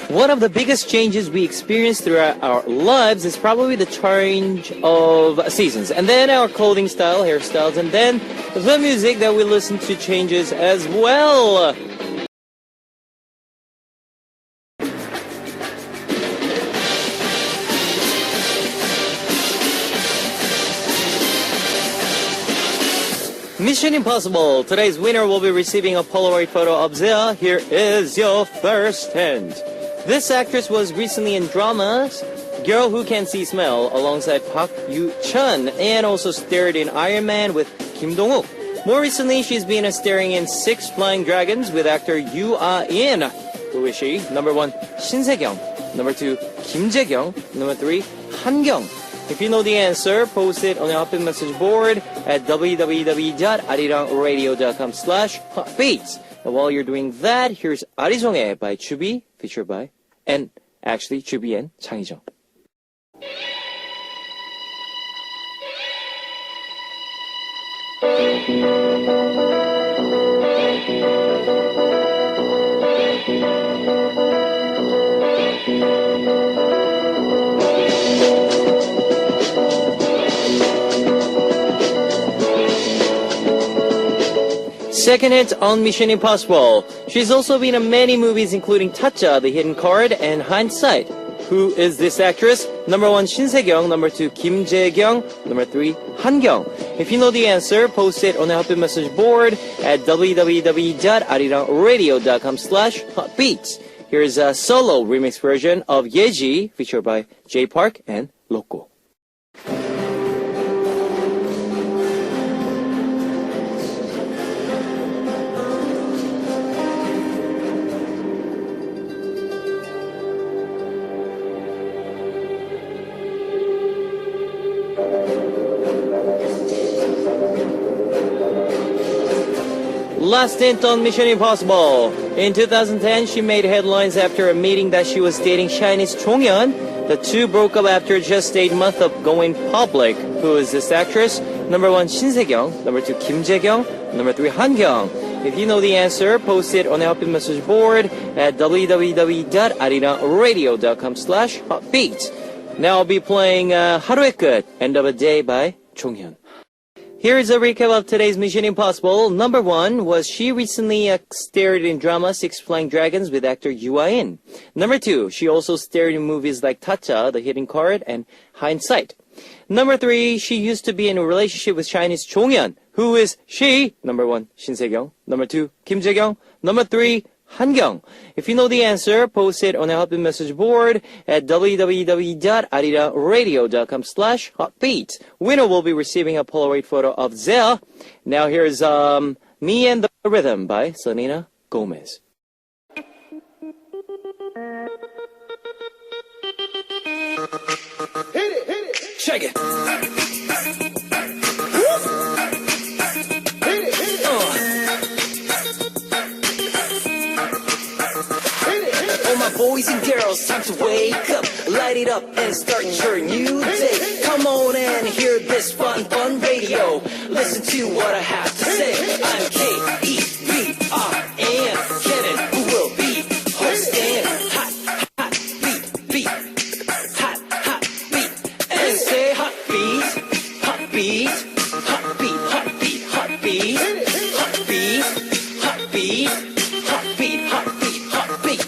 One of the biggest changes we experience throughout our lives is probably the change of seasons. And then our clothing style, hairstyles, and then the music that we listen to changes as well. Mission Impossible. Today's winner will be receiving a Polaroid photo of Zia. Here is your first hint. This actress was recently in dramas Girl Who Can See Smell alongside Park Yoo-chun and also starred in Iron Man with Kim Dong-wook. More recently, she's been starring in Six Flying Dragons with actor Yoo Ah-in. Who is she? Number 1, Shin Se-kyung. Number 2, Kim Jae-kyung. Number 3, Han Kyung. If you know the answer, post it on the open message board at www.arirangradio.com/hotbeats. And while you're doing that, here's 아리송해 by Chubi, featured by, and actually Chubi and 장희정. Second hit on Mission Impossible. She's also been in many movies including Tacha, The Hidden Card, and Hindsight. Who is this actress? Number 1, Shin Se-kyung. Number 2, Kim Jae-kyung. Number 3, Han Kyung. If you know the answer, post it on the open message board at www.arirangradio.com/hotbeats. Here's a solo remix version of Yeji, featured by Jay Park and Loco. Last hint on Mission Impossible. In 2010, she made headlines after a meeting that she was dating Chinese Chonghyun. The two broke up after just 8 months of going public. Who is this actress? Number 1, Shin Se-kyung. Number 2, Kim Jae-kyung. Number 3, Han Kyung. If you know the answer, post it on the open message board at www.arirang.radio.com/hotbeats. Now I'll be playing 하루의 끝, End of a Day by Chonghyun. Here's a recap of today's Mission Impossible. Number 1 was she recently starred in drama Six Flying Dragons with actor Yoo Ah-in. Number 2, she also starred in movies like Tacha, The Hidden Card, and Hindsight. Number 3, she used to be in a relationship with Chinese Chonghyun. Who is she? Number 1, Shin Se-kyung. Number 2, Kim Jae-kyung. Number 3, Han Kyung. If you know the answer, post it on the open message board at www.arirang.radio.com/hotbeats. Winner will be receiving a Polaroid photo of Zia. Now here's Me and the Rhythm by Selena Gomez. Hit it. Check it. Boys and girls, time to wake up, light it up and start your new day. Come on and hear this fun radio. Listen to what I have to say. I'm K-E-V-R-N, Kevin, who will be hosting. Hot beat, hot beat, and say hot beat, hot beat, hot beat, hot beat, hot beat, hot beat, hot beat, hot beat, hot beat, hot beat.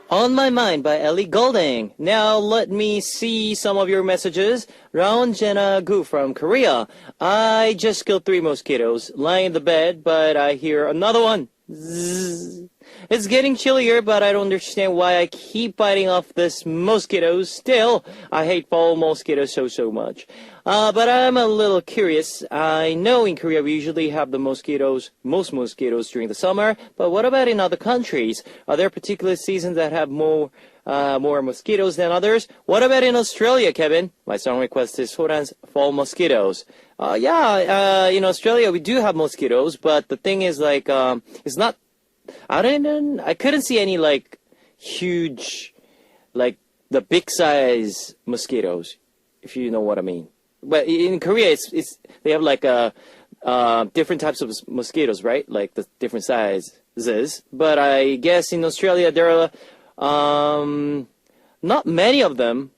On My Mind by Ellie Goulding. Now let me see some of your messages. Raon Jenna Gu from Korea. I just killed 3 mosquitoes lying in the bed, but I hear another one. Zzz. It's getting chillier, but I don't understand why I keep biting off this mosquitoes. Still, I hate fall mosquitoes so much. But I'm a little curious. I know in Korea we usually have most mosquitoes during the summer, but what about in other countries? Are there particular seasons that have more mosquitoes than others? What about in Australia, Kevin? My song request is Soran's Fall Mosquitoes. In Australia we do have mosquitoes, but the thing is it's not, I couldn't see any huge, the big size mosquitoes, if you know what I mean. But in Korea, they have different types of mosquitoes, right? Like the different size. but I guess in Australia there are not many of them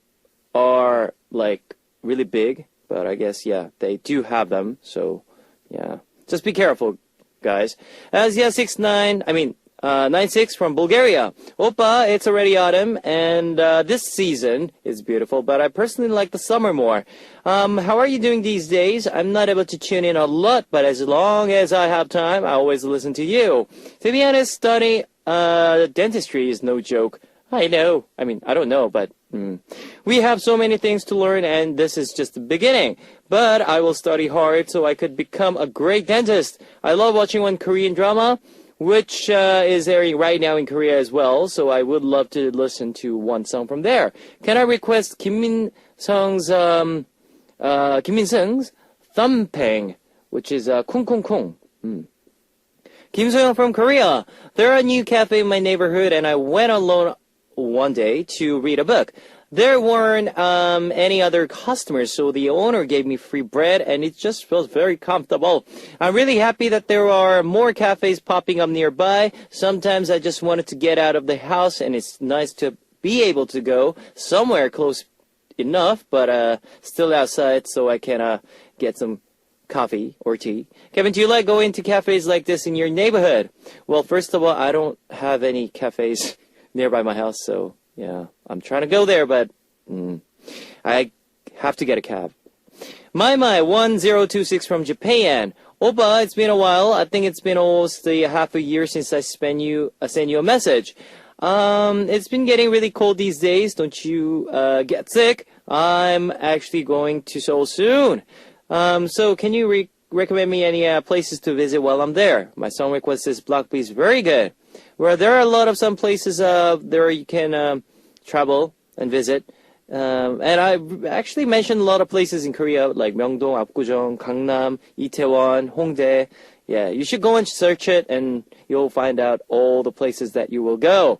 are like really big, but I guess yeah, they do have them. So yeah, just be careful, guys. Asia 96 from Bulgaria. Oppa, it's already autumn, and this season is beautiful, but I personally like the summer more. How are you doing these days? I'm not able to tune in a lot, but as long as I have time, I always listen to you. To be honest, studying dentistry is no joke. I know. I mean, I don't know, but we have so many things to learn, and this is just the beginning. But I will study hard so I could become a great dentist. I love watching one Korean drama, which is airing right now in Korea as well. So I would love to listen to one song from there. Can I request Kim Min-sung's Thumping, which is Kung Kung Kung. Kim So-young from Korea. There are a new cafe in my neighborhood, and I went alone one day to read a book. There weren't any other customers, so the owner gave me free bread, and it just feels very comfortable. I'm really happy that there are more cafes popping up nearby. Sometimes I just wanted to get out of the house, and it's nice to be able to go somewhere close enough, but still outside, so I can get some coffee or tea. Kevin, do you like going to cafes like this in your neighborhood? Well, first of all, I don't have any cafes nearby my house, so yeah, I'm trying to go there, but I have to get a cab. My1026 from Japan. Oppa, it's been a while. I think it's been almost half a year since I sent you a message. It's been getting really cold these days. Don't you get sick? I'm actually going to Seoul soon. So can you recommend me any places to visit while I'm there? My song request is Block B is very good. Where there are a lot of some places there you can travel and visit. And I actually mentioned a lot of places in Korea like Myeongdong, Apgujeong, Gangnam, Itaewon, Hongdae. Yeah, you should go and search it and you'll find out all the places that you will go.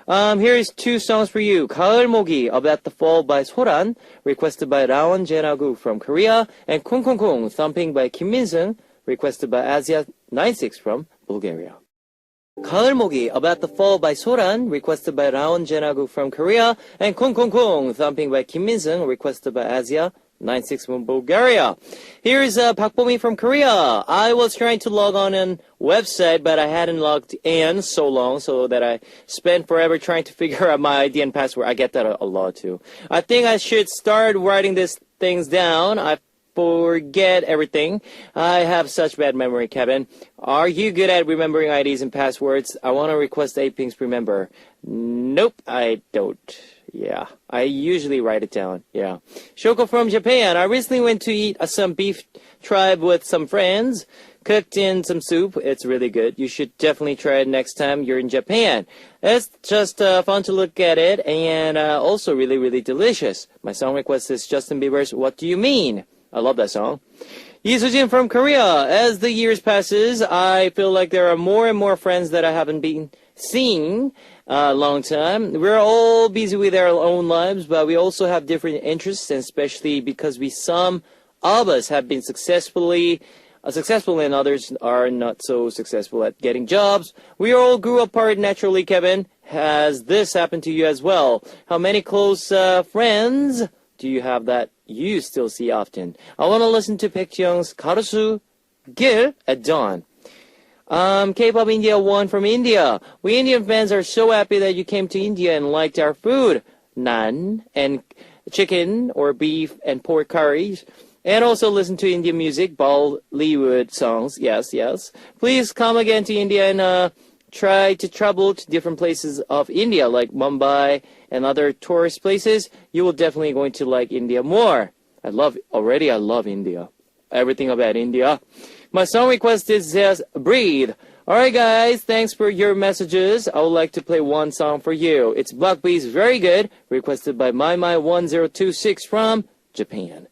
Here is two songs for you. 가을 모기, About the Fall by Soran, requested by Raon Jenagu from Korea, and 쿵쿵쿵, Thumping by Kim Min-sung, requested by Asia96 from Bulgaria. 가을 모기, About the Fall by Soran, requested by Raon Jenagu from Korea, and 쿵쿵쿵, Thumping by Kim Min-sung, requested by Asia96 from Bulgaria. Here's Park Bo-mi from Korea. I was trying to log on a website, but I hadn't logged in so long, so that I spent forever trying to figure out my ID and password. I get that a lot too. I think I should start writing these things down. I forget everything. I have such bad memory, Kevin. Are you good at remembering IDs and passwords? I want to request Apings remember. Nope, I don't. Yeah, I usually write it down. Yeah. Shoko from Japan. I recently went to eat some beef tribe with some friends. Cooked in some soup. It's really good. You should definitely try it next time you're in Japan. It's just fun to look at it and also really, really delicious. My song request is Justin Bieber's What Do You Mean? I love that song. Yi Soo-jin from Korea. As the years passes, I feel like there are more and more friends that I haven't been seeing a long time. We're all busy with our own lives, but we also have different interests, and especially because some of us have been successful and others are not so successful at getting jobs. We all grew apart naturally, Kevin. Has this happened to you as well? How many close friends do you have that you still see often? I want to listen to Baek Ji-young's 가로수 길 at dawn. K-pop India 1 from India. We Indian fans are so happy that you came to India and liked our food. Naan and chicken or beef and pork curries. And also listen to Indian music, Bollywood songs. Yes, yes. Please come again to India and try to travel to different places of India like Mumbai and other tourist places. You will definitely going to like India more. I love India. Everything about India. My song request is just Breathe. Alright guys, thanks for your messages. I would like to play one song for you. It's Block B's Very Good, requested by My1026 from Japan.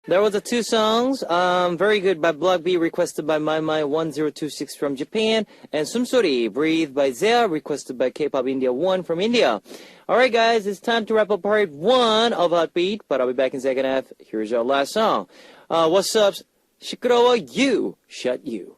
There was two songs, Very Good by Block B, requested by My1026 from Japan, and Sumsori, Breathe by Zea, requested by K-pop India 1 from India. Alright guys, it's time to wrap up part 1 of Hot Beat, but I'll be back in second half. Here's our last song. What's up? 시끄러워, you, shut you.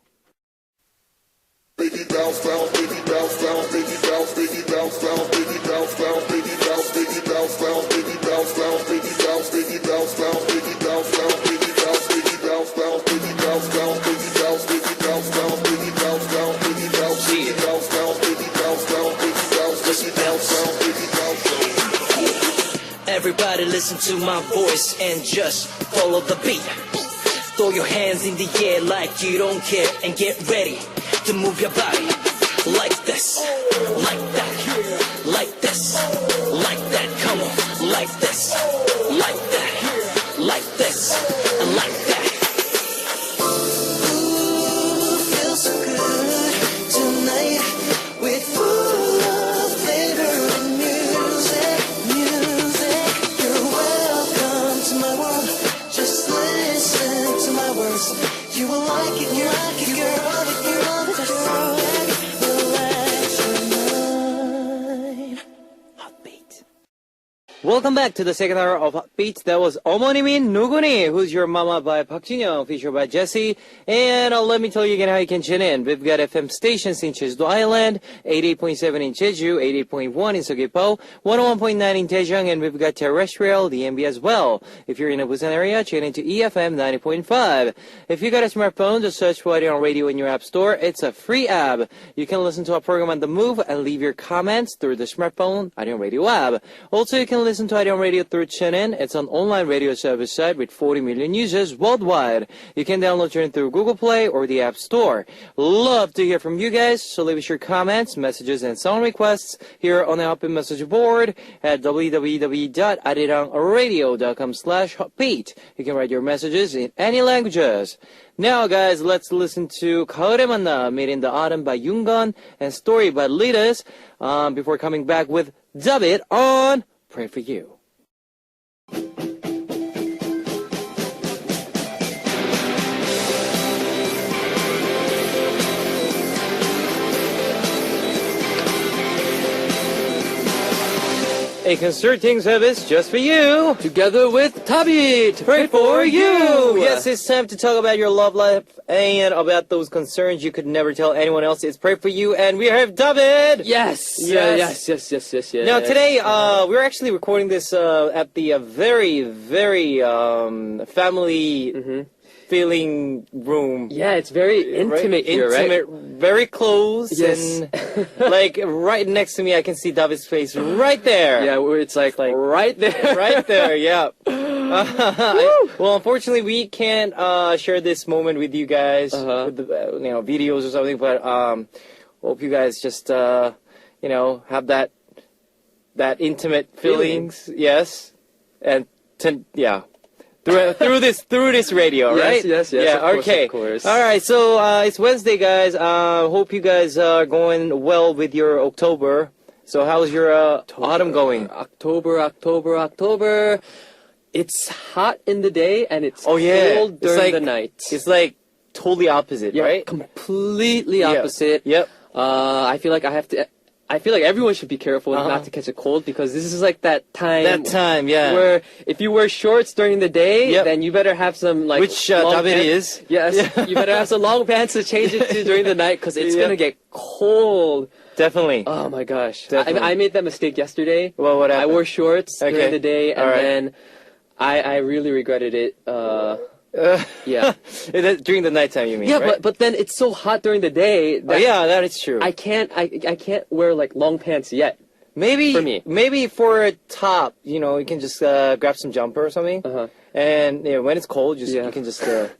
Baby bounce, bounce, baby bounce, bounce, baby bounce, baby bounce, bounce, baby bounce, bounce, baby bounce, baby bounce, bounce, baby bounce, bounce, baby bounce, baby bounce, bounce, baby bounce, bounce, baby bounce, baby bounce, bounce, baby bounce, bounce, baby bounce, baby bounce, bounce, baby bounce, bounce, baby bounce, baby bounce, bounce, baby bounce, bounce, baby bounce, baby bounce, bounce, baby bounce. Everybody listen to my voice and just follow the beat. Throw your hands in the air like you don't care and get ready to move your body like this, like that, like this, like that. Come on, like this, like that, like this, and like that. Ooh, feels so good tonight with full of flavor and music, music. You're welcome to my world. Just listen to my words. You will like it, you like it, girl. You love it, just relax your mind. Heartbeat. Welcome back to the second hour of Beats. That was 어머님인 누구니? Who's Your Mama by Park Jin-young, featured by Jesse. And let me tell you again how you can tune in. We've got FM stations in Jeju Island, 88.7 in Jeju, 88.1 in Seogwipo, 101.9 in Daejeong, and we've got terrestrial DMB as well. If you're in the Busan area, tune into EFM 90.5. If you got a smartphone, just search for Arirang Radio in your app store. It's a free app. You can listen to our program on the move and leave your comments through the smartphone Arirang Radio app. Also, you can listen to Arirang Radio through TuneIn. It's an online radio service site with 40 million users worldwide. You can download TuneIn through Google Play or the App Store. Love to hear from you guys, so leave us your comments, messages, and song requests here on the Hotbeat message board at www.arirangradio.com/hotbeat. You can write your messages in any languages. Now, guys, let's listen to 가을의 만남, Made in the Autumn by Yoongun and Story by Litas, before coming back with Dub It on Pray For You. A concerting service just for you. Together with Tabit, Pray for you. Yes, it's time to talk about your love life and about those concerns you could never tell anyone else. It's Pray for you, and we have David. Yes. Yes. Yes. Now today, we're actually recording this at the very, very family feeling room. Yeah, it's very intimate here, right? Intimate, very close, Yes. and like right next to me, I can see David's face right there. Yeah, where it's like right there. Right there, yeah. Well, unfortunately, we can't share this moment with you guys with the videos or something. But hope you guys just have that intimate feelings. Yes, and through this radio, right? Yes. Yeah. Of course. All right. So it's Wednesday, guys. Hope you guys are going well with your October. So how's your autumn going? October. It's hot in the day and it's cold It's during like, the night. It's like totally opposite, Yeah, right? completely opposite. Yep. I feel like everyone should be careful not to catch a cold, because this is like that time. Yeah. Where if you wear shorts during the day, then you better have some like Which long David pants. is. Yes, you better have some long pants to change it to during the night, because it's gonna get cold. Definitely. Oh my gosh! Definitely. I made that mistake yesterday. Well, what happened? I wore shorts during the day, and Alright. then I really regretted it. Yeah. During the nighttime, you mean? Yeah, right? but then it's so hot during the day that that is true. I can't wear like long pants yet. Maybe for me. Maybe for a top, you can just grab some jumper or something, and when it's cold, you can just wear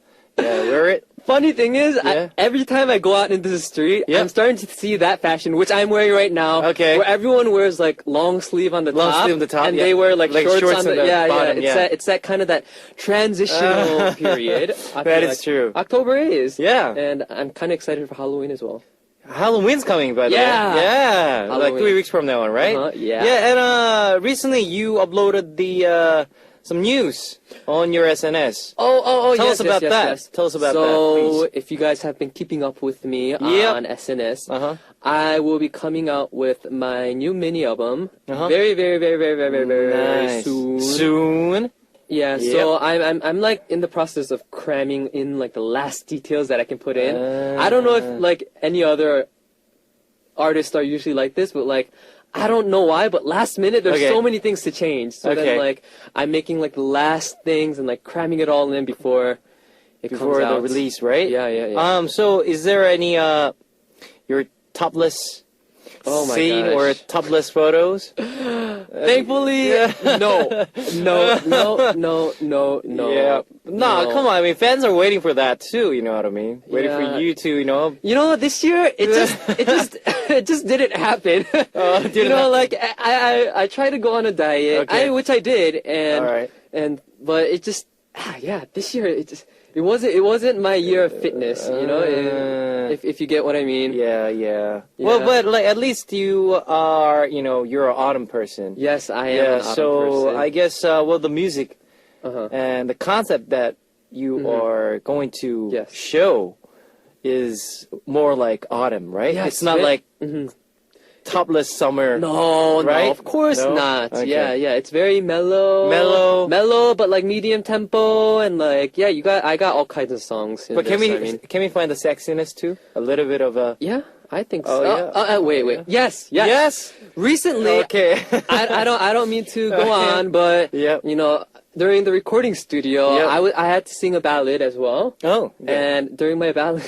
it. Funny thing is, Yeah. every time I go out into the street, I'm starting to see that fashion, which I'm wearing right now. Okay. Where everyone wears like long sleeve on the Long top. sleeve on the top, and yeah. they wear like shorts on the bottom, It's that kind of that transitional period. I That feel is true. October is. Yeah. And I'm kind of excited for Halloween as well. Halloween's coming, by the way. Yeah. Yeah. Like Halloween. 3 weeks from now on, right? Yeah. Yeah, and recently you uploaded some news on your SNS. Oh, Tell yes, us about yes, that. yes. Tell us about that, So, please. if you guys have been keeping up with me Yep. on SNS, Uh-huh. I will be coming out with my new mini album Uh-huh. very, very, very, very, very, very, very Nice. soon. Soon. Yeah, Yep. so I'm like in the process of cramming in like the last details that I can put in. I don't know if like any other artists are usually like this, but like I don't know why, but last minute there's Okay. so many things to change. So Okay. then like I'm making like the last things and like cramming it all in before it Before comes the out. release, right? Yeah. So is there any your topless Oh my scene gosh. or topless photos? Thankfully, no. Yeah. No, come on. I mean, fans are waiting for that too. You know what I mean? Waiting Yeah. for you to, you know. You know, this year it just didn't happen. Didn't you know, happen. like I tried to go on a diet, Okay. which I did, and All right. but it just this year it wasn't my year of fitness. You know, if you get what I mean. Yeah. Well, Yeah. but like at least you are, you know, you're an autumn person. Yes, I am. Yeah. An autumn So person. I guess well, the music Uh-huh. and the concept that you are going to Yes. show is more like autumn, right? Yes, It's not right? like topless summer. No, Right? no, of course No? not. Okay. Yeah, it's very mellow, but like medium tempo, and like I got all kinds of songs. In But can this, we I mean, can we find the sexiness too? A little bit of a. yeah, I think Oh, so. yeah. Wait, yes. Yes. Recently, Okay. I don't mean to go on, but Yep. you know, during the recording studio, Yep. I had to sing a ballad as well, Oh. and during my ballad.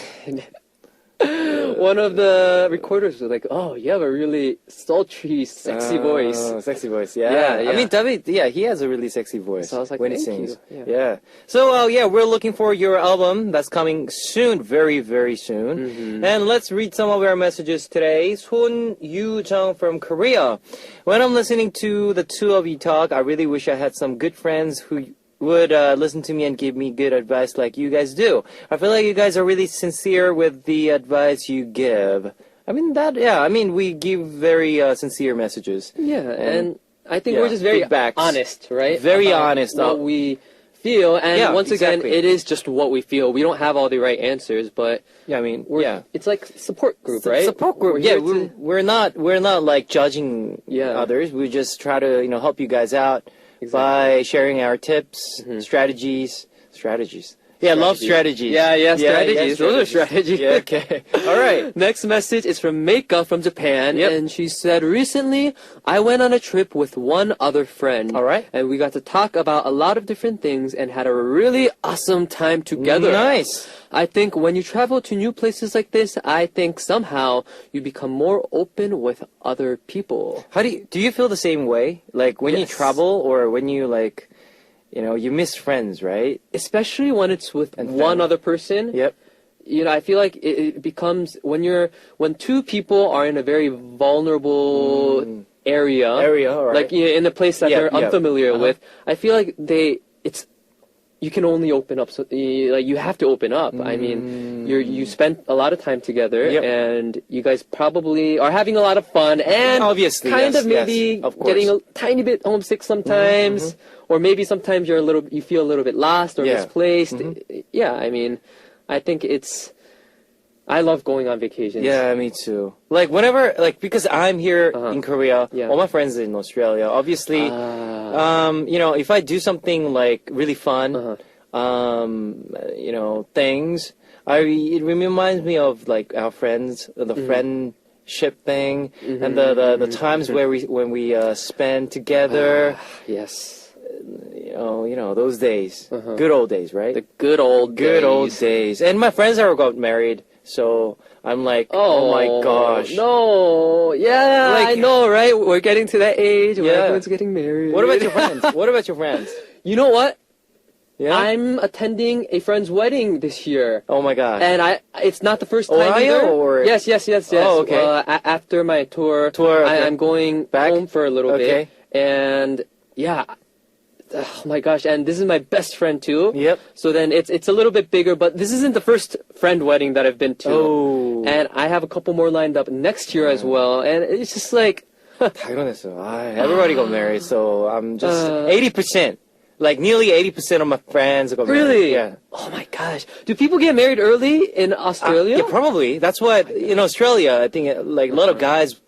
One of the recorders was like, "Oh, you have a really sultry, sexy voice." Sexy voice, yeah. Yeah. I mean, David, he has a really sexy voice So I was like, when he "Thank sings. you." Yeah. So, we're looking for your album that's coming soon, very, very soon. Mm-hmm. And let's read some of our messages today. Son Yu-jung from Korea. When I'm listening to the two of you talk, I really wish I had some good friends who would listen to me and give me good advice like you guys do. I feel like you guys are really sincere with the advice you give. I mean, we give very sincere messages. Yeah, and I think yeah, we're just very feedbacks. honest, right? Very About honest. What we feel, and Yeah, once again, exactly. it is just what we feel. We don't have all the right answers, but Yeah, I mean, it's like support group, right? Support group. We're Yeah, here to- we're not like judging Yeah. others. We just try to help you guys out by sharing our tips, strategies. Yeah, love strategies. Yeah, strategies. Those are strategies. Yeah, okay. All right. Next message is from Meika from Japan, Yep. and she said, recently I went on a trip with one other friend. All right. And we got to talk about a lot of different things and had a really awesome time together. Nice. I think when you travel to new places like this, I think somehow you become more open with other people. How do you feel the same way? Like when you Yes. travel or when you like, you miss friends, right? Especially when it's with And one family. other person. Yep. You know, I feel like it becomes when two people are in a very vulnerable area, All right. like in a place that Yeah, they're yeah. unfamiliar with. I feel like you can only open up. So, like you have to open up. I mean, you spent a lot of time together, Yep. and you guys probably are having a lot of fun, and Obviously, kind yes, of maybe yes, of course. getting a tiny bit homesick sometimes, or maybe sometimes you feel a little bit lost or Yeah. misplaced. Yeah, I mean, I think I love going on vacations. Yeah, me too. Like whenever, because I'm here in Korea, Yeah. all my friends are in Australia. Obviously, if I do something like really fun, things, it reminds me of like our friends, the friendship thing, and the times when we spend together. Yes. Those days, good old days, right? The good old days. And my friends are got married, so I'm like, oh my gosh. No. Yeah, Like- I know, right? We're getting to that age where Yeah. everyone's getting married. What about your friends? You know what? Yeah. I'm attending a friend's wedding this year. Oh my god. And it's not the first time Ohio, either. or- Yes. Oh, okay. After my tour, Okay. I'm going Back? home for a little Okay. bit. And yeah, oh my gosh, and this is my best friend too. Yep. So then it's a little bit bigger, but this isn't the first friend wedding that I've been to. Oh. And I have a couple more lined up next year as well. And it's just like, 당연했어. Everybody got married, so I'm just 80%. Like nearly 80% of my friends got married. really? Yeah. Oh my gosh. Do people get married early in Australia? Yeah, probably. That's what in Australia. I think like a lot of guys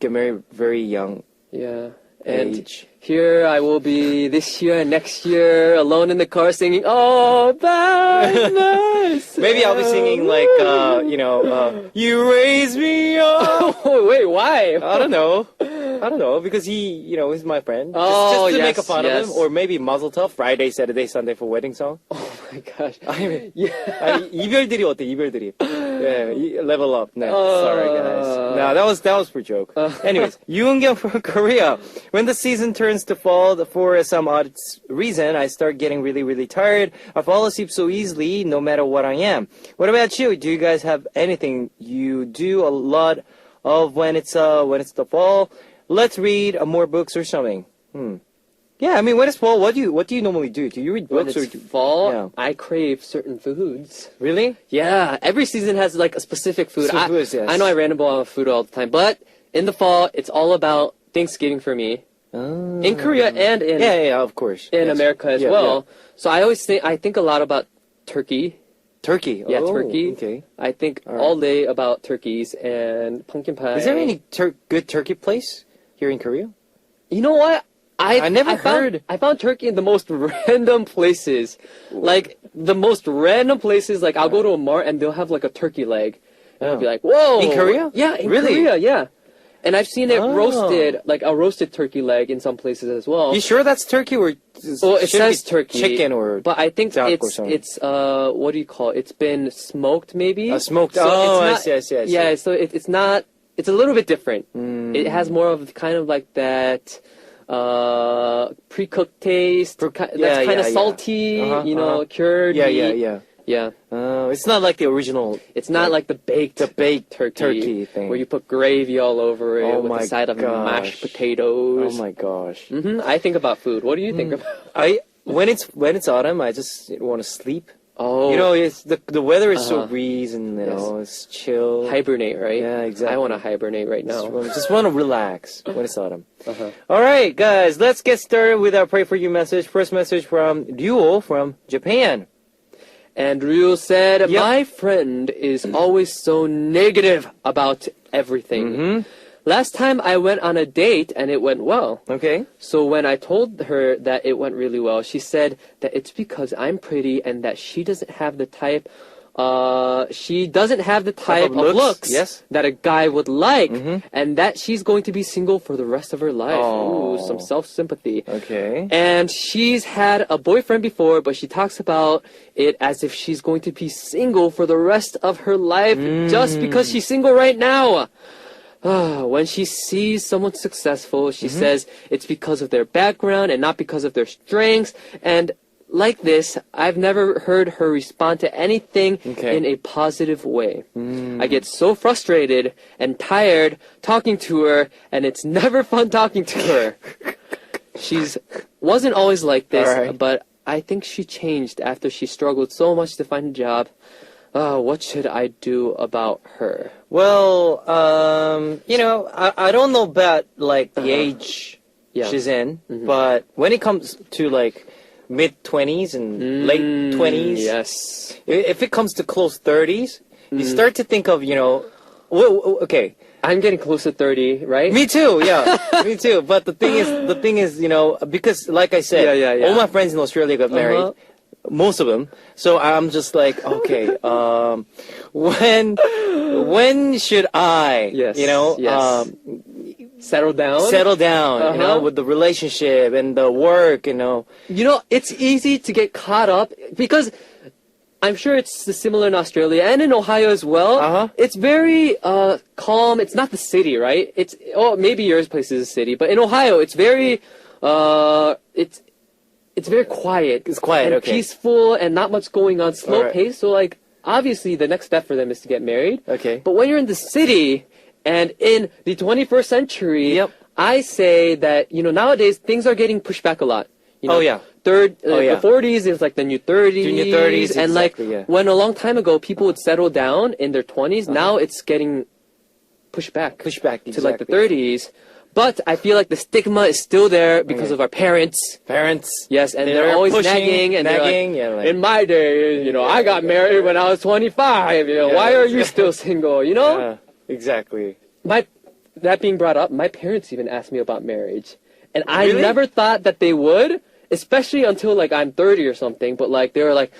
get married very young. Yeah. And age. here I will be this year and next year alone in the car singing, "Oh, that's nice." Maybe I'll be singing like, you raise me up. Oh, wait, why? I don't know. Because he's my friend. Oh, just to make yes, fun yes. of him. Or maybe Mazel Tov, Friday, Saturday, Sunday for wedding song. Oh my gosh. I mean, Yeah. 이별들이 어때, 이별들이. Yeah, level up. No, sorry guys. No, that was for joke. Anyways, Yoongyung from Korea. When the season turns to fall, for some odd reason, I start getting really, really tired. I fall asleep so easily, no matter what I am. What about you? Do you guys have anything you do a lot of when it's the fall? Let's read more books or something. Yeah, I mean, when it's fall, what do you normally do? Do you read When books it's or fall, Yeah. I crave certain foods. really? Yeah, every season has like a specific food. Some foods, yes. I know I ramble on food all the time, but in the fall, it's all about Thanksgiving for me. In Korea and in Yeah, of course. in Yes. America as Yeah, well. So I think a lot about turkey. Turkey. Yeah, Oh, turkey. Okay. I think All right. all day about turkeys and pumpkin pie. Is there any good turkey place here in Korea? You know what? I never heard. I found turkey in the most random places. Like, the most random places. Like, I'll go to a mart and they'll have, like, a turkey leg. And I'll be like, whoa. In Korea? Yeah, in Really? Korea, yeah. And I've seen it Oh. roasted, like a roasted turkey leg in some places as well. You sure that's turkey or Well, it should be says turkey. chicken or But I think duck or it's, something? what do you call it? It's been smoked, maybe? smoked? So Oh, it's I see. Yeah, so it's not, it's a little bit different. Mm. It has more of kind of like that pre-cooked taste. That's kind of salty, cured Yeah, meat. yeah. Yeah. It's not like the original. It's not like the baked turkey thing. where you put gravy all over it Oh with my a side of gosh. mashed potatoes. Oh my gosh. I think about food. What do you think about? When it's autumn, I just want to sleep. Oh, It's the weather is so Uh-huh. breeze and Yes. it's chill. hibernate, right? Yeah, exactly. I want to hibernate right now. Just want to relax when it's autumn. Uh-huh. All right, guys, let's get started with our Pray For You message. First message from Duo from Japan. And Ryu said, Yep. "My friend is always so negative about everything. Mm-hmm. Last time I went on a date and it went well. Okay. So when I told her that it went really well, she said that it's because I'm pretty and that she doesn't have the type of looks Yes. that a guy would like, Mhm. and that she's going to be single for the rest of her life." Oh. Ooh, some self-sympathy. Okay. And she's had a boyfriend before, but she talks about it as if she's going to be single for the rest of her life just because she's single right now. When she sees someone successful, she says it's because of their background and not because of their strengths. And like this, I've never heard her respond to anything Okay. in a positive way. I get so frustrated and tired talking to her, and it's never fun talking to her. She's wasn't always like this, All right. but I think she changed after she struggled so much to find a job. What should I do about her? Well, I don't know about like the age Yeah. she's in, but when it comes to like mid-20s and late 20s, Yes. if it comes to close 30s, you start to think of, okay, I'm getting close to 30, right? me too, yeah, me too. But the thing is, because like I said, Yeah. all my friends in Australia got married. Uh-huh. Most of them. So I'm just like, okay, when should I, Yes, yes. Settle down. settle down, Uh-huh. with the relationship and the work, It's easy to get caught up because I'm sure it's similar in Australia and in Ohio as well. Uh-huh. It's very calm. It's not the city, right? Maybe your place is a city, but in Ohio, it's very it's very quiet. It's quiet, and okay. peaceful and not much going on. Slow Alright. pace. So like obviously the next step for them is to get married. Okay. But when you're in the city and in the 21st century, Yep. I say that nowadays things are getting pushed back a lot. Oh, yeah. The 40s is like the new 30s. New 30s, and exactly, yeah. when a long time ago people would settle down in their 20s, now it's getting pushed back Push back, to like the exactly. 30s. But I feel like the stigma is still there because Okay. of our parents. Parents. Yes, and They're they're always pushing, nagging and they're nagging, like, yeah, like- in my day, I got married when I was 25. Why are you still single? Yeah, exactly. That being brought up, my parents even asked me about marriage. And I Really? never thought that they would, especially until like I'm 30 or something. But like they were like,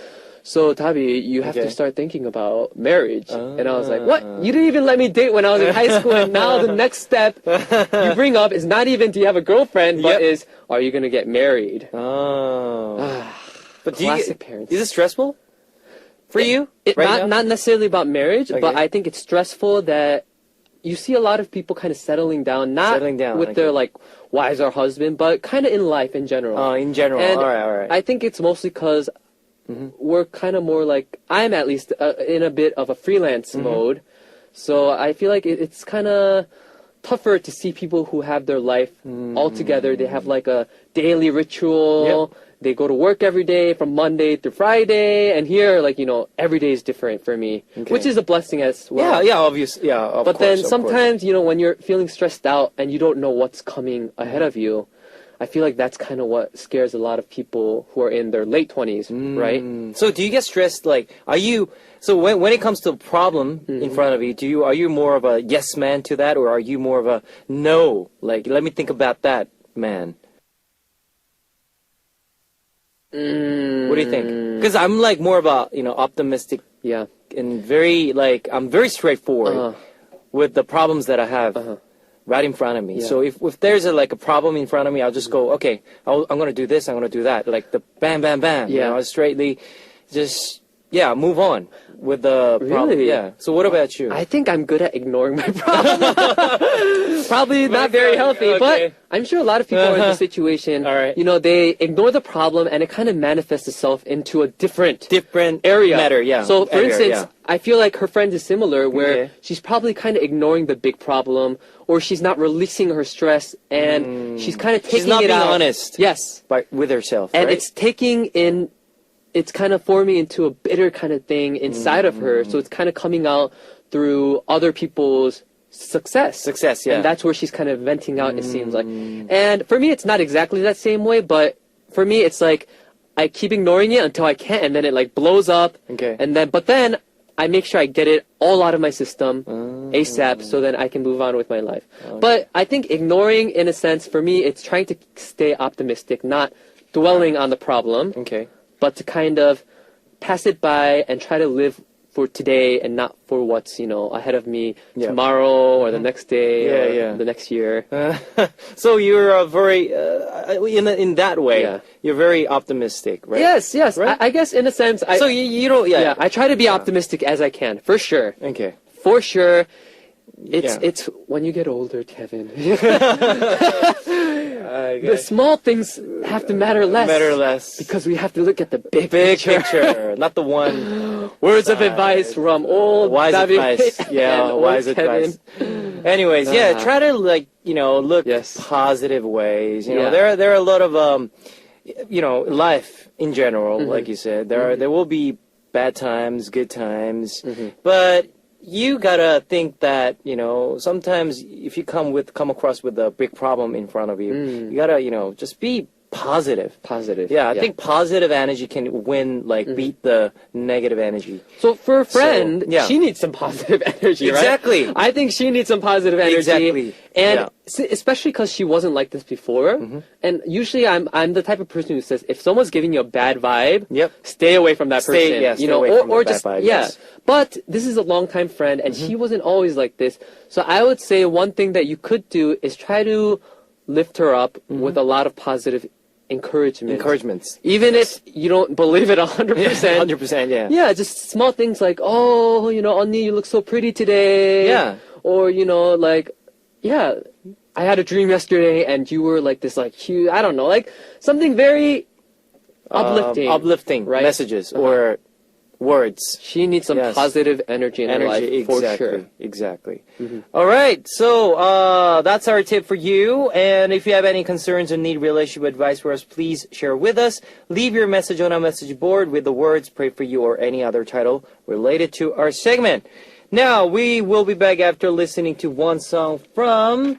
so Tabi, you have Okay. to start thinking about marriage. And I was like, what? You didn't even let me date when I was in high school, and now the next step you bring up is not even do you have a girlfriend, but Yep. is are you gonna get married? Oh. But do you Classic get, parents. is it stressful for you? Right now? Not necessarily about marriage, but Okay. I think it's stressful that you see a lot of people kind of settling down, not Settling down, with okay. their like wives or husband, but kind of in life in general. Oh, in general. And all right. I think it's mostly because we're kind of more like, I'm at least in a bit of a freelance mode. So I feel like it's kind of tougher to see people who have their life all together. They have like a daily ritual. Yep. They go to work every day from Monday through Friday. And here, like, you know, every day is different for me, Okay. which is a blessing as well. Yeah, obviously. Yeah, of But course, then of course. sometimes, you know, when you're feeling stressed out and you don't know what's coming ahead of you, I feel like that's kind of what scares a lot of people who are in their late 20s, right? So do you get stressed? Like, are you? So when it comes to a problem in front of you, are you more of a yes man to that, or are you more of a no? Like, let me think about that, man. What do you think? Because I'm like more of a optimistic Yeah. and very like I'm very straightforward Uh-huh. with the problems that I have right in front of me. Yeah. So if there's a problem in front of me, I'll just go, okay, I'm gonna do this, I'm gonna do that, like the bam, bam, bam. Yeah. Straightly, just move on with the problem. Really? Yeah. So what about you? I think I'm good at ignoring my problem. Probably not very healthy, okay. but I'm sure a lot of people are in this situation. All right. You know, they ignore the problem and it kind of manifests itself into a different area. matter. Yeah. So, for area, instance, yeah. I feel like her friend is similar, where Okay. she's probably kind of ignoring the big problem, or she's not releasing her stress, and she's kind of taking She's not it being out. honest. Yes. With herself, And right? it's kind of forming into a bitter kind of thing inside of her. So it's kind of coming out through other people's success. Yeah. And that's where she's kind of venting out, it seems like. And for me, it's not exactly that same way, but for me, it's like I keep ignoring it until I can't, and then it like blows up. Okay. But then I make sure I get it all out of my system ASAP, so then I can move on with my life. But I think ignoring, in a sense, for me, it's trying to stay optimistic, not dwelling on the problem, Okay. but to kind of pass it by and try to live for today and not for what's, ahead of me Yeah. tomorrow or the next day Yeah, or yeah. the next year. So you're a very in that way. Yeah. You're very optimistic, right? Yes. Right? I guess in a sense, So you don't. yeah, I try to be optimistic as I can, for sure. Okay. For sure. Yeah. It's when you get older, Kevin. The small things have to matter less. Matter less. Because we have to look at the big Big picture. picture, not the one Words of advice from old wise David advice. and Yeah, old wise Kevin. advice. Anyways, yeah, try to look Yes. positive ways. Yeah. There are a lot of life in general, Mm-hmm. like you said. There will be bad times, good times, Mm-hmm. but you gotta think that sometimes if you come across with a big problem in front of you, you gotta just be positive. Positive. Yeah, I think positive energy can win, Mm-hmm. beat the negative energy. So for a friend, yeah. she needs some positive energy, right? Exactly. I think she needs some positive energy. Exactly. And Yeah. especially because she wasn't like this before. And usually I'm the type of person who says, if someone's giving you a bad vibe, Yep. stay away from that Stay- person. yeah, stay away from the or bad just, vibe, yeah. yes. But this is a longtime friend, and she wasn't always like this. So I would say one thing that you could do is try to lift her up with a lot of positive encouragement. Encouragements. Even if you don't believe it 100%. 100%, yeah. Yeah, just small things like, oh, Onni, you look so pretty today. Yeah. Or, yeah, I had a dream yesterday and you were like this, like, huge, I don't know, like something very uplifting. Uplifting right? messages or words. She needs some Yes. positive energy in her life, for sure. Exactly. All right. So that's our tip for you. And if you have any concerns or need relationship advice for us, please share with us. Leave your message on our message board with the words "Pray for You" or any other title related to our segment. Now we will be back after listening to one song from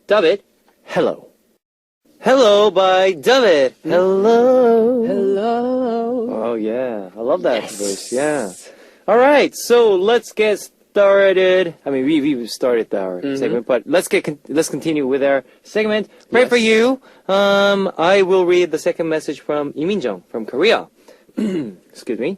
David. Hello. Hello by David. Hello. Hello. Oh yeah, I love that voice. Yeah. All right, so let's get started. I mean, we started our segment, but let's continue with our segment. Pray for you. I will read the second message from Lee Min-jung from Korea. Excuse me.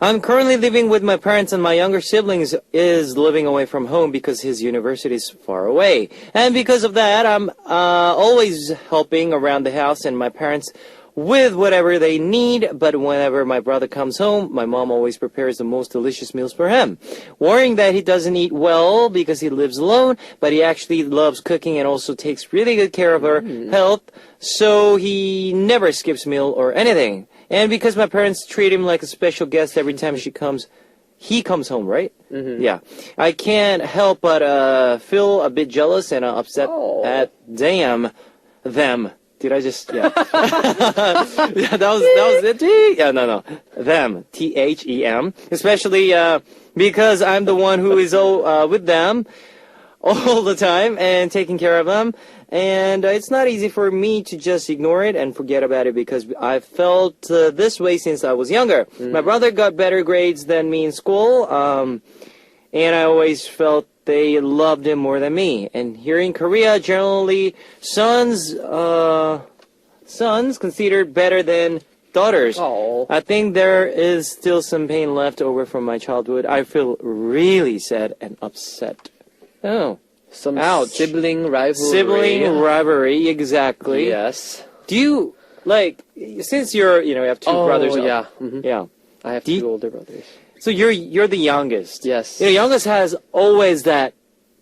I'm currently living with my parents, and my younger siblings is living away from home because his university is far away. And because of that, I'm always helping around the house and my parents with whatever they need. But whenever my brother comes home, my mom always prepares the most delicious meals for him. Worrying that he doesn't eat well because he lives alone, but he actually loves cooking and also takes really good care of her health, so he never skips meal or anything. And because my parents treat him like a special guest every time he comes home, right? Yeah. I can't help but feel a bit jealous and upset at them. Did I just, yeah. Yeah, that was it. Yeah, no. Them. THEM. Especially because I'm the one who is with them all the time and taking care of them. And it's not easy for me to just ignore it and forget about it because I felt this way since I was younger. My brother got better grades than me in school, and I always felt they loved him more than me. And here in Korea, generally, sons considered better than daughters. Oh. I think there is still some pain left over from my childhood. I feel really sad and upset. Oh. Some Ouch. sibling rivalry. Sibling rivalry, exactly. Yes. Do you, like, since you have two brothers? Yeah. Yeah. I have Do you- two older brothers. So you're the youngest. Yes. Youngest has always that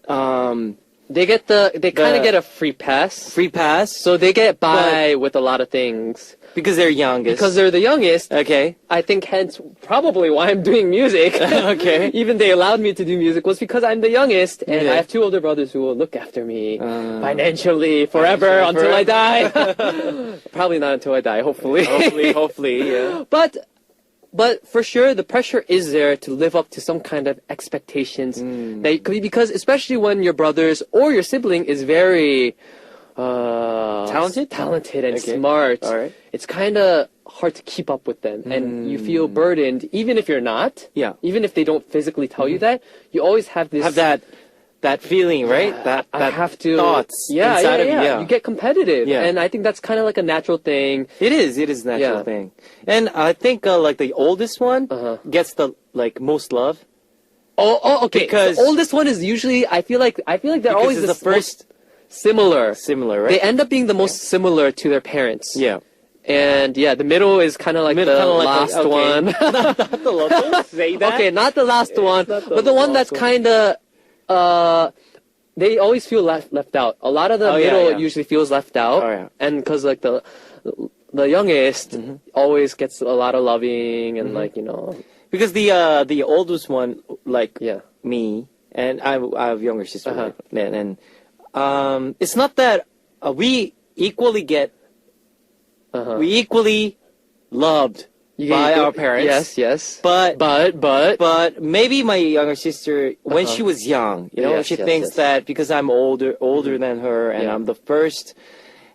They kind of get a free pass. free pass. So they get by with a lot of things. Because they're youngest. Because they're the youngest, Okay. I think hence probably why I'm doing music. Okay. Even they allowed me to do music was because I'm the youngest and Yeah. I have two older brothers who will look after me financially forever until I die. Probably not until I die, hopefully. Hopefully, yeah. But for sure, the pressure is there to live up to some kind of expectations. Because especially when your brothers or your sibling is very talented and Okay. smart, All right. it's kind of hard to keep up with them, and you feel burdened, even if you're not. Yeah. Even if they don't physically tell you that, you always have this. Have that feeling, right? That I have to thoughts inside of you. Yeah. You get competitive, Yeah. and I think that's kind of like a natural thing. It is a natural Yeah. thing. And I think like the oldest one gets the most love. Oh, okay. Because- the oldest one is usually. I feel like they're Because always it's the most first similar. similar, right? They end up being the most similar to their parents. Yeah. And yeah, the middle is kind of like the last okay. one. Not the last one. Say that. Okay, not the last one, not the but the one last that's kind of. They always feel left out. A lot of the middle yeah. usually feels left out, Oh, yeah. and because like the youngest always gets a lot of loving and like Because the oldest one, like yeah. me, and I have younger sister, Uh-huh. right? and it's not that we equally get we equally loved by our parents. Yes. But But maybe my younger sister, when she was young, Yes, she yes, thinks yes. that because I'm older than her and Yeah. I'm the first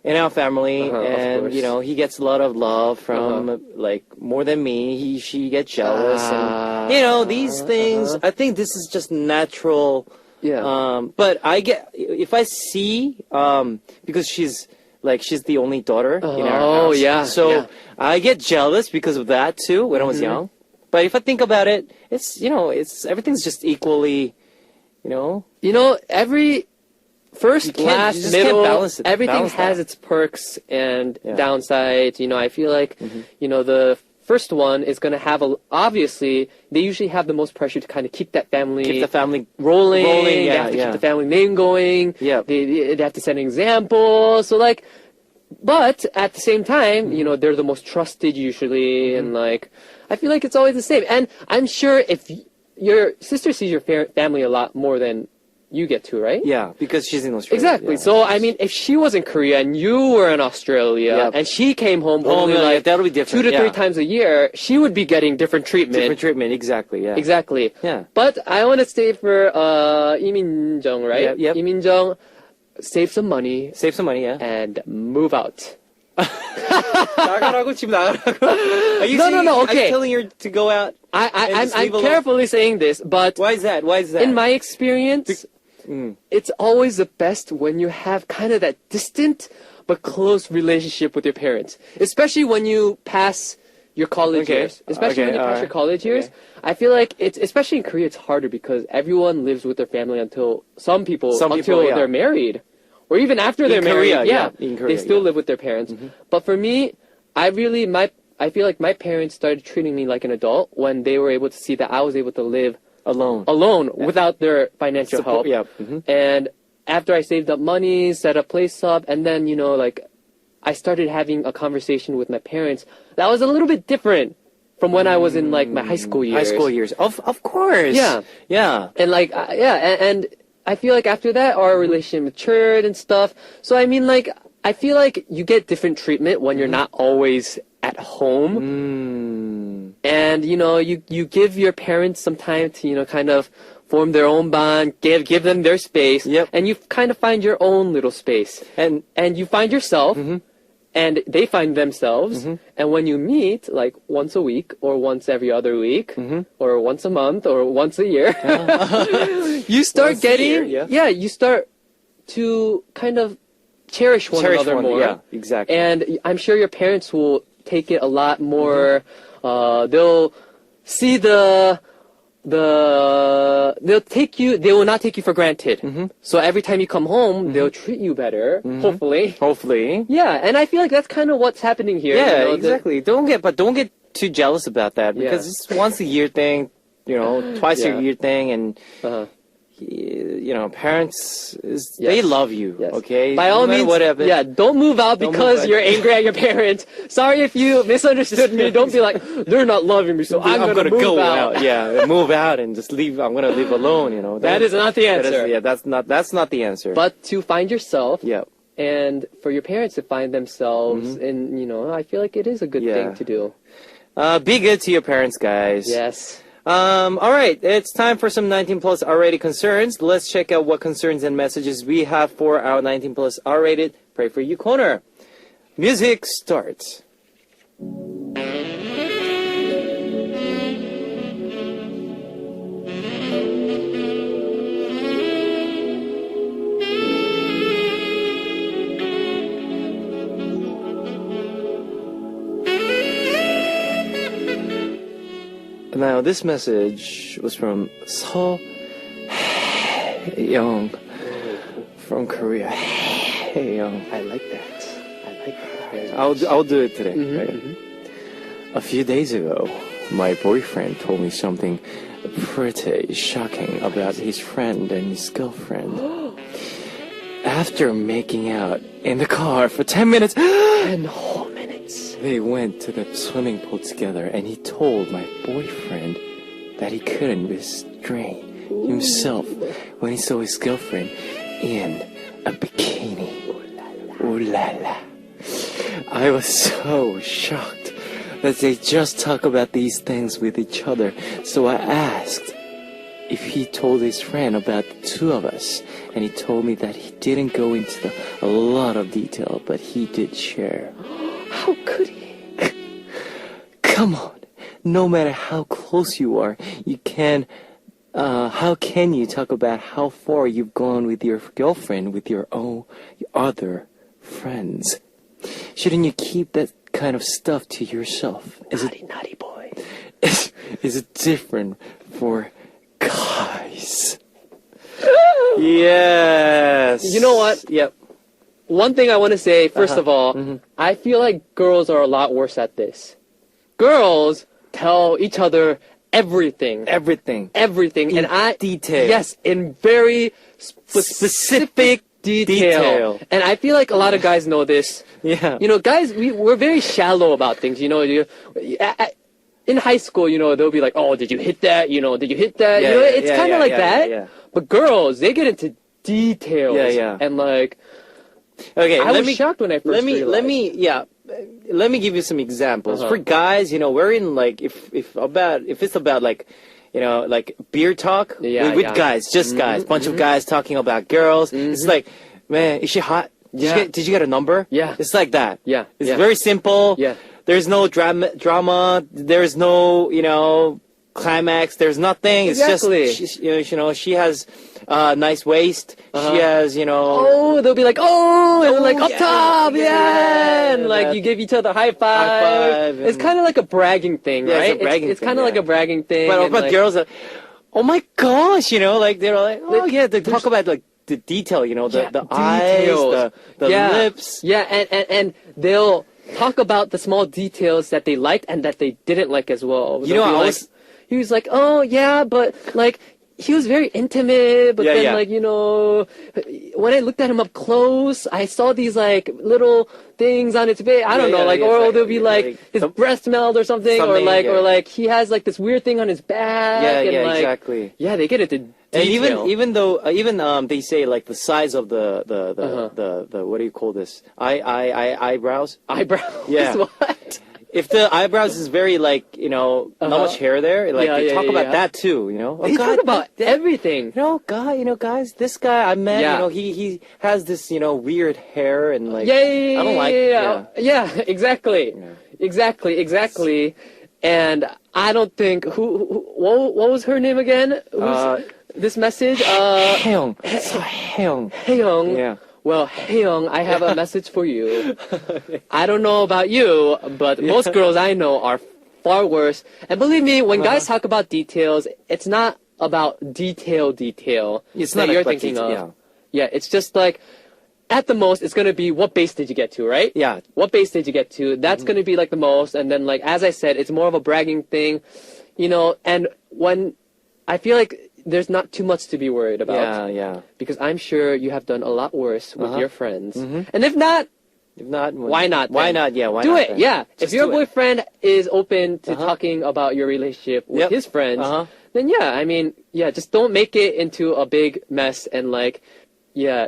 in our family, Of and course. he gets a lot of love from like more than me. She gets jealous, and these things. I think this is just natural. yeah. But I get if I see because she's the only daughter in our Oh, house. yeah, So yeah. I get jealous because of that too when I was young. But if I think about it, it's everything's just equally, Every first, You can't- last, you just can't middle, balance it- everything balance has that. its perks and Yeah. downsides. I feel like, the first one is going to have obviously, they usually have the most pressure to kind of keep that family keep the family rolling. They yeah, have to yeah. keep the family name going. Yeah. They have to set an example. So but at the same time, they're the most trusted usually. And I feel like it's always the same. And I'm sure if your sister sees your family a lot more than you get to, right? Yeah, because she's in Australia. Exactly. Yeah. So, I mean, if she was in Korea and you were in Australia Yep. and she came home Oh, only no, yeah, that'll be 2 different, to 3 yeah. times a year, she would be getting different treatment. Different treatment, exactly. Yeah. Exactly. Yeah. But I want to stay for Lee Min-jung, right? Yep. Lee Min-jung, save some money Save some money, yeah. and move out. 나가라고 지금 나가라고. Are you No, no, no, Are you okay. telling her to go out? And just I'm leave alone? carefully saying this, but Why is that? Why is that? in my experience, it's always the best when you have kind of that distant but close relationship with your parents, especially when you pass your college Okay. years. Especially when you pass alright. your college years. Okay. I feel like it's, especially in Korea, it's harder because everyone lives with their family until Some people, yeah. they're married, or even after they're Korea, married. yeah. In Korea, they still yeah. live with their parents. But for me, I feel like my parents started treating me like an adult when they were able to see that I was able to live alone without their financial help. Yeah. And after I saved up money, set a place up, and then, like, I started having a conversation with my parents that was a little bit different from when I was in, like, my high school years. High school years. Of course. Yeah. Yeah. And, like, and I feel like after that, our relationship matured and stuff. So, I mean, like, I feel like you get different treatment when you're not always at home. And, you give your parents some time to, kind of form their own bond, give them their space. Yep. And you kind of find your own little space. And And you find yourself, and they find themselves. And when you meet, like, once a week, or once every other week, or once a month, or once a year, you start Once a getting, year, you start to kind of cherish one another more. Yeah, exactly. And I'm sure your parents will take it a lot more. They'll see they'll not take you for granted. So every time you come home, they'll treat you better, hopefully. Yeah, and I feel like that's kind of what's happening here. Yeah, exactly. Don't get too jealous about that because Yeah. it's once a year thing, twice Yeah. a year thing, and parents they love you. Yes. Okay, By all no matter means, whatever. yeah, don't move out Don't because move out. you're angry at your parents. Sorry if you misunderstood me. Don't be like, they're not loving me, so I'm gonna move go out. Yeah, move out and just leave. I'm gonna live alone. That is not the answer. That's not the answer. But to find yourself, yeah, and for your parents to find themselves, and I feel like it is a good Yeah. thing to do. be good to your parents, guys. Yes. All right, it's time for some 19 plus R-rated concerns. Let's check out what concerns and messages we have for our 19 plus R-rated Pray For You corner. Music starts. Now, this message was from So Young from Korea. Hey, Young. I like that. Very I'll do it today. Mhm, Okay. A few days ago, my boyfriend told me something pretty shocking about his friend and his girlfriend. After making out in the car for 10 minutes, 10 whole minutes. they went to the swimming pool together, and he told my boyfriend that he couldn't restrain himself when he saw his girlfriend in a bikini. Ooh la la. I was so shocked that they just talk about these things with each other, so I asked if he told his friend about the two of us, and he told me that he didn't go into a lot of detail, but he did share. How could he? Come on, no matter how close you are, how can you talk about how far you've gone with your girlfriend with your other friends? Shouldn't you keep that kind of stuff to yourself? Naughty boy. Is it different for guys? Yes. You know what? Yep. One thing I want to say, first of all, I feel like girls are a lot worse at this. Girls tell each other everything. Everything. Everything. In and detail. Yes, in very specific detail. And I feel like a lot of guys know this. Yeah. Guys, we're very shallow about things. In high school, they'll be like, oh, did you hit that? Did you hit that? It's kind of like that. Yeah. But girls, they get into details. Yeah. And like, Okay. I was shocked when I first realized. Let me give you some examples. For guys, we're in like if it's about like like beer talk with guys, just guys, bunch of guys talking about girls. It's like, man, is she hot? Yeah. Did you get a number? Yeah. It's like that. Yeah, It's yeah. very simple. Yeah. There's no drama. There's no, climax. There's nothing. Exactly. It's just, she has a nice waist. Uh-huh. She has, Oh, they'll be like, and like up yeah, top, yeah, and like that- you give each other high five. five It's and- kind of like a bragging thing, Yeah, it's a right? bragging It's thing, kind of yeah. like a bragging thing. But and, about like, girls are, oh my gosh, like they're like, oh Like, yeah, they talk about like the detail, the Yeah, eyes, details. the Yeah. lips. Yeah, and they'll talk about the small details that they liked and that they didn't like as well. You know, They'll be I like, was- he was like, oh yeah, but like he was very intimate, but Yeah, then yeah. like when I looked at him up close, I saw these like little things on his face. I don't know, yeah, like yeah, or like- they'll be like his some- breath smelled or something, something, yeah. or like he has like this weird thing on his back. Yeah, and, yeah, like, exactly. Yeah, they get into And detail. even though they say like the size of the Uh-huh. the what do you call this eyebrows? eyebrows. Yeah. What? If the eyebrows is very like not Uh-huh. much hair there, like Yeah, they yeah, talk yeah, about yeah. that too. Oh, They God, talk about that- everything. guys, this guy I met, Yeah. he has this weird hair and like Yeah, I don't like yeah, exactly, exactly. And I don't think what was her name again? This message? Haeyoung. Haeyoung. Haeyoung. Yeah. Well, Haeyoung, I have a message for you. I don't know about you, but most girls I know are far worse. And believe me, when guys talk about details, it's not about detail. It's that not you're like thinking detail, of. Yeah, it's just like at the most, it's gonna be what base did you get to, right? Yeah. What base did you get to? That's gonna be like the most, and then like as I said, it's more of a bragging thing, And when I feel like there's not too much to be worried about, Yeah. because I'm sure you have done a lot worse with Uh-huh. your friends, and if not, If not, why not? Why then? not? Yeah, why do not it? then? Yeah, if Just your do it. boyfriend is open to Uh-huh. talking about your relationship with Yep. his friends, Uh-huh. then yeah, I mean, yeah, just don't make it into a big mess and like, yeah,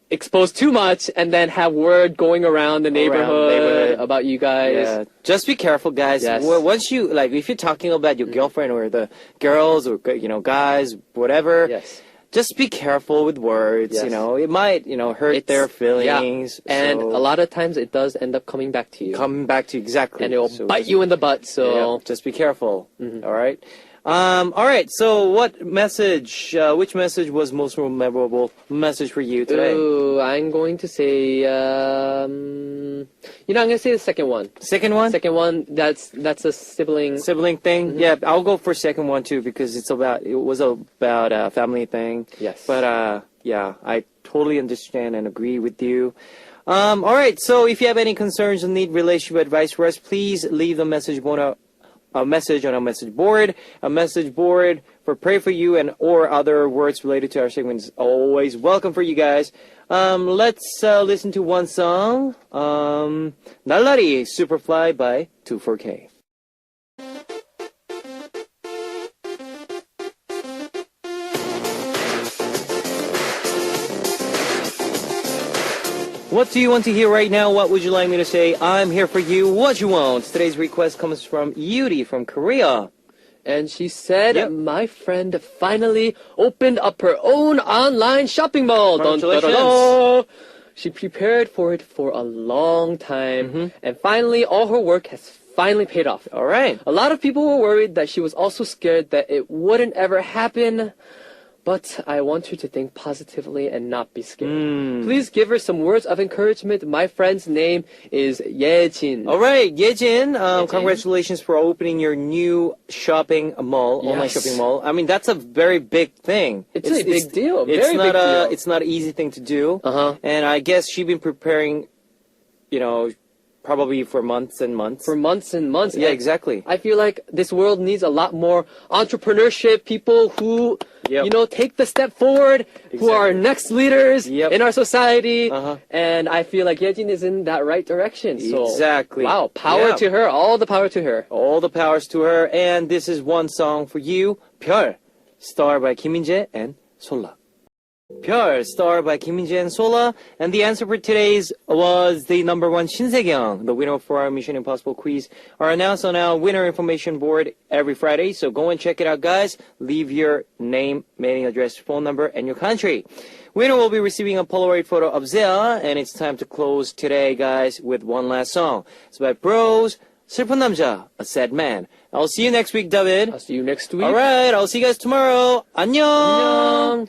expose too much and then have word going around the neighborhood about you guys. Yeah, just be careful, guys. Yes. Once you if you're talking about your girlfriend or the girls or guys, whatever, Yes. just be careful with words. Yes. It might hurt their feelings. Yeah. And so a lot of times it does end up coming back to you. coming back to exactly, and it will So bite just- you in the butt. Yeah, So just be careful. All right. All right. So, what message? Which message was most memorable message for you today? Ooh, I'm going to say, I'm going to say the second one. Second one. Second one, that's a sibling. Sibling thing. Yeah, I'll go for second one too because it was about a family thing. Yes. But yeah, I totally understand and agree with you. All right. So if you have any concerns or need relationship advice for us, please leave a message on a message on our message board. A message board for pray for you and or other words related to our segment is always welcome for you guys. Let's listen to one song. Nallari Superfly by 24K. What do you want to hear right now? What would you like me to say? I'm here for you. What you want? Today's request comes from Yuri from Korea. And she said, Yep. my friend finally opened up her own online shopping mall. Dun, dun, dun, dun. She prepared for it for a long time. And finally, all her work has finally paid off. All right. A lot of people were worried that she was also scared that it wouldn't ever happen. But I want her to think positively and not be scared. Please give her some words of encouragement. My friend's name is Yejin. All right, Yejin, congratulations for opening your new shopping mall, online Yes. shopping mall. I mean, that's a very big thing. It's a big deal, It's very not big deal. It's not an easy thing to do. Uh-huh. And I guess she's been preparing, probably for months and months. For months and months. Yeah, And exactly. I feel like this world needs a lot more entrepreneurship, people who, Yep. take the step forward, who are next leaders Yep. in our society. Uh-huh. And I feel like Yejin is in that right direction. So, Exactly. wow, power Yeah. to her, all the power to her. All the powers to her. And this is one song for you, 별, star by Kim Min-jae and Sola. 별, Star by Kim Min-jae and Sola. And the answer for today's was the number one Shin Se-kyung. The winner for our Mission Impossible quiz are announced on our winner information board every Friday. So go and check it out, guys. Leave your name, mailing address, phone number, and your country. Winner will be receiving a Polaroid photo of Zia. And it's time to close today, guys, with one last song. It's by Bros, 슬픈 남자, A Sad Man. I'll see you next week, David. I'll see you next week. All right, I'll see you guys tomorrow. 안녕. 안녕.